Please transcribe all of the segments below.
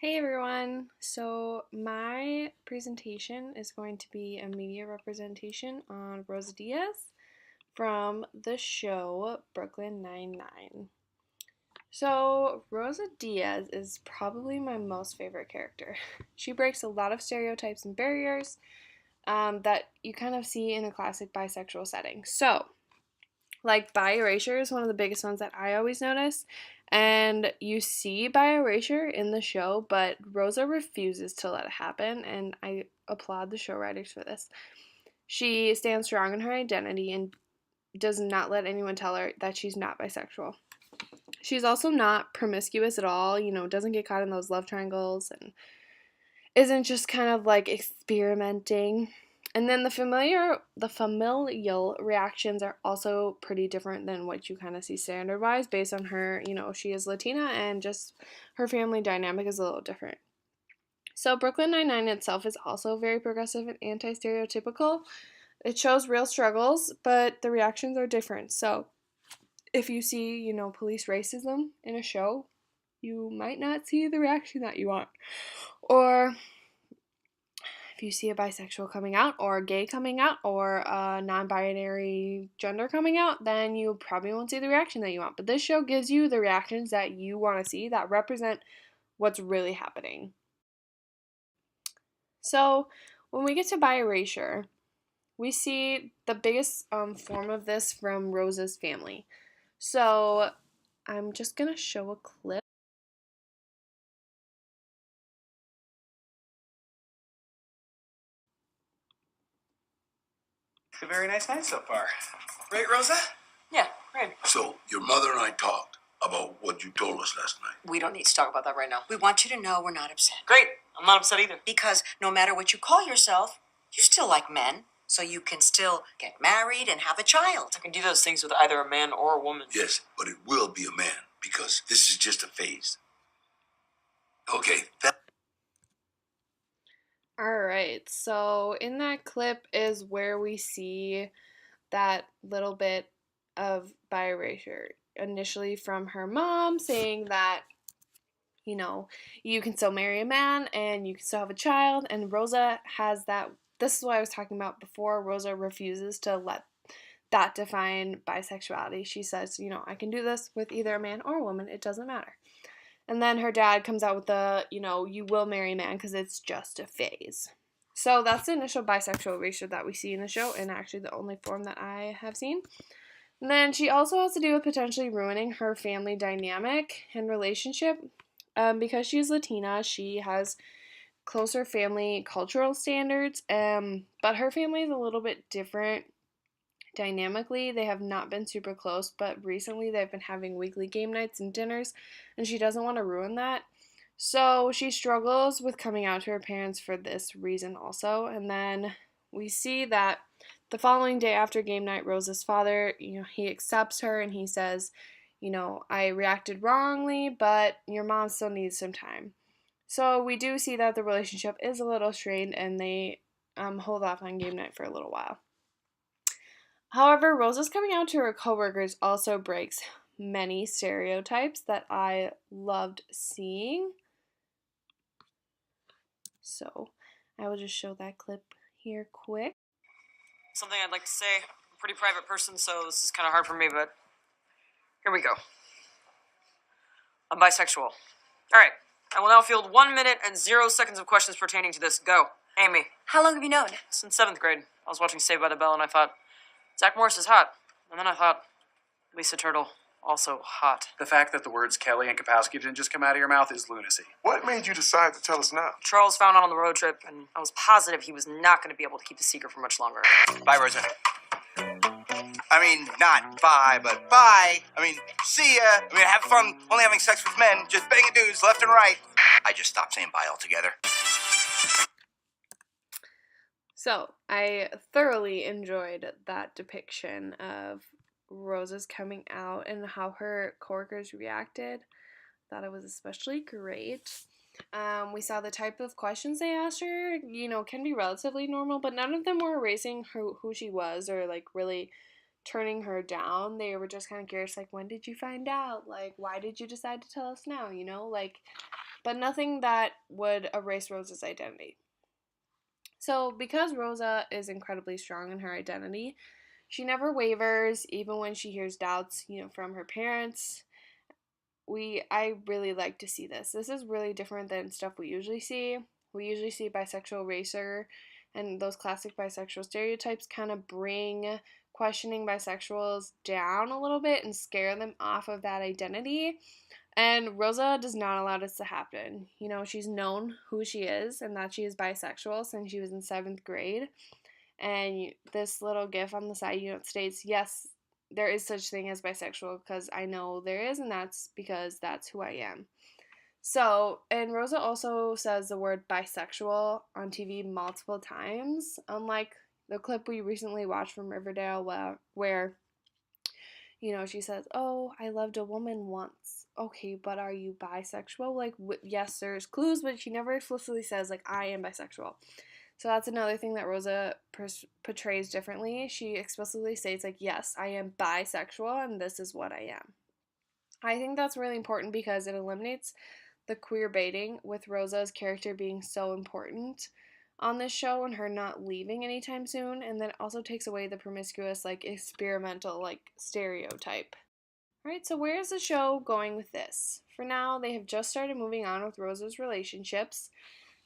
Hey everyone! So, my presentation is going to be a media representation on Rosa Diaz from the show Brooklyn Nine-Nine. So, Rosa Diaz is probably my most favorite character. She breaks a lot of stereotypes and barriers that you kind of see in a classic bisexual setting. So, like bi erasure is one of the biggest ones that I always notice. And you see bi erasure in the show, but Rosa refuses to let it happen, and I applaud the show writers for this. She stands strong in her identity and does not let anyone tell her that she's not bisexual. She's also not promiscuous at all, doesn't get caught in those love triangles and isn't just kind of like experimenting. And then the familial reactions are also pretty different than what you kind of see standard wise based on her, she is Latina and just her family dynamic is a little different. So Brooklyn Nine-Nine itself is also very progressive and anti-stereotypical. It shows real struggles, but the reactions are different. So if you see, police racism in a show, you might not see the reaction that you want. Or if you see a bisexual coming out or gay coming out or a non-binary gender coming out, then you probably won't see the reaction that you want. But this show gives you the reactions that you want to see that represent what's really happening. So when we get to bi erasure, we see the biggest form of this from Rosa's family. So I'm just going to show a clip. It's a very nice night so far. Right, Rosa? Yeah, right. So, your mother and I talked about what you told us last night. We don't need to talk about that right now. We want you to know we're not upset. Great. I'm not upset either. Because no matter what you call yourself, you still like men. So you can still get married and have a child. I can do those things with either a man or a woman. Yes, but it will be a man, because this is just a phase. Okay, Alright, so in that clip is where we see that little bit of bi erasure. Initially from her mom saying that, you can still marry a man and you can still have a child, and Rosa has that. This is what I was talking about before. Rosa refuses to let that define bisexuality. She says, I can do this with either a man or a woman, it doesn't matter. And then her dad comes out with the, you will marry a man because it's just a phase. So that's the initial bisexual erasure that we see in the show, and actually the only form that I have seen. And then she also has to do with potentially ruining her family dynamic and relationship. Because she's Latina, she has closer family cultural standards, but her family is a little bit different dynamically. They have not been super close, but recently they've been having weekly game nights and dinners, and she doesn't want to ruin that. So she struggles with coming out to her parents for this reason also. And then we see that the following day after game night, Rosa's father, he accepts her and he says, I reacted wrongly, but your mom still needs some time. So we do see that the relationship is a little strained and they hold off on game night for a little while. However, Rosa's coming out to her coworkers also breaks many stereotypes that I loved seeing. So I will just show that clip here quick. Something I'd like to say. I'm a pretty private person, so this is kind of hard for me, but here we go. I'm bisexual. Alright, I will now field 1 minute and 0 seconds of questions pertaining to this. Go. Amy. How long have you known? Since 7th grade. I was watching Saved by the Bell and I thought, Zach Morris is hot. And then I thought, Lisa Turtle, also hot. The fact that the words Kelly and Kapowski didn't just come out of your mouth is lunacy. What made you decide to tell us now? Charles found out on the road trip, and I was positive he was not going to be able to keep the secret for much longer. Bye, Rosa. I mean, not bye, but bye. I mean, see ya. I mean, have fun only having sex with men, just banging dudes left and right. I just stopped saying bye altogether. So I thoroughly enjoyed that depiction of Rosa's coming out and how her coworkers reacted. Thought it was especially great. We saw the type of questions they asked her, can be relatively normal, but none of them were erasing who she was or like really turning her down. They were just kind of curious, like, when did you find out? Like, why did you decide to tell us now? but nothing that would erase Rosa's identity. So, because Rosa is incredibly strong in her identity, she never wavers, even when she hears doubts, from her parents. I really like to see this. This is really different than stuff we usually see. We usually see bisexual racer, and those classic bisexual stereotypes kind of bring questioning bisexuals down a little bit and scare them off of that identity. And Rosa does not allow this to happen. She's known who she is and that she is bisexual since she was in 7th grade. And this little gif on the side, states, yes, there is such thing as bisexual because I know there is, and that's because that's who I am. So, and Rosa also says the word bisexual on TV multiple times, unlike the clip we recently watched from Riverdale where she says, oh, I loved a woman once. Okay, but are you bisexual? Like, yes, there's clues, but she never explicitly says, like, I am bisexual. So that's another thing that Rosa portrays differently. She explicitly states, like, yes, I am bisexual, and this is what I am. I think that's really important because it eliminates the queer baiting with Rosa's character being so important on this show and her not leaving anytime soon, and then also takes away the promiscuous, like, experimental, like, stereotype. Alright, so where is the show going with this? For now, they have just started moving on with Rosa's relationships.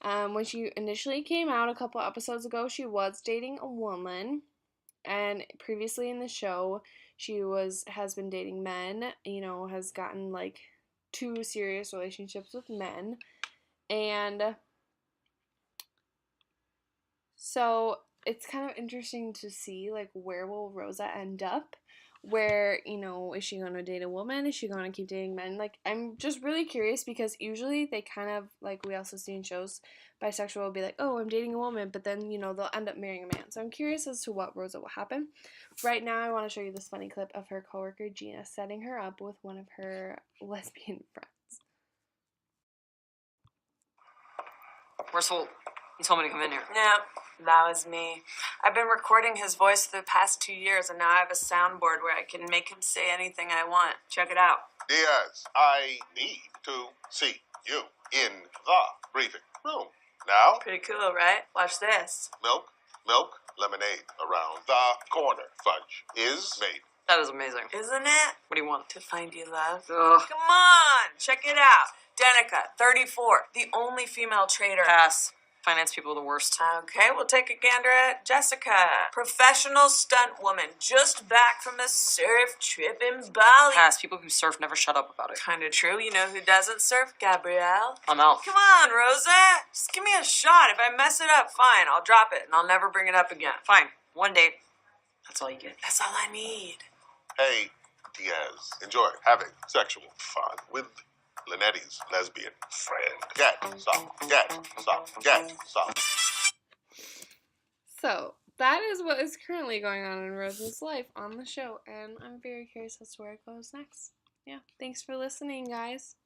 When she initially came out a couple episodes ago, she was dating a woman, and previously in the show, she has been dating men, has gotten, like, 2 serious relationships with men, and so it's kind of interesting to see, like, where will Rosa end up? Where, is she going to date a woman? Is she going to keep dating men? Like, I'm just really curious because usually they kind of, like, we also see in shows, bisexual will be like, oh, I'm dating a woman, but then, they'll end up marrying a man. So I'm curious as to what Rosa will happen. Right now, I want to show you this funny clip of her coworker, Gina, setting her up with one of her lesbian friends. Where's Holt? He told me to come in here. Yeah, that was me. I've been recording his voice for the past 2 years, and now I have a soundboard where I can make him say anything I want. Check it out. Diaz, I need to see you in the briefing room. Now, Pretty cool, right? Watch this. milk, lemonade around the corner. Fudge is made. That is amazing. Isn't it? What do you want? To find you love. Ugh. Come on, check it out. Danica, 34, the only female trader. Pass. Finance people are the worst. Okay, we'll take a gander at Jessica. Professional stunt woman, just back from a surf trip in Bali. Pass. People who surf never shut up about it. Kinda true. You know who doesn't surf? Gabrielle. I'm out. Come on, Rosa. Just give me a shot. If I mess it up, fine. I'll drop it and I'll never bring it up again. Fine. One date. That's all you get. That's all I need. Hey, Diaz, enjoy having sexual fun with Lynette's lesbian friend. Get some. So, that is what is currently going on in Rosa's life on the show, and I'm very curious as to where it goes next. Yeah, thanks for listening, guys.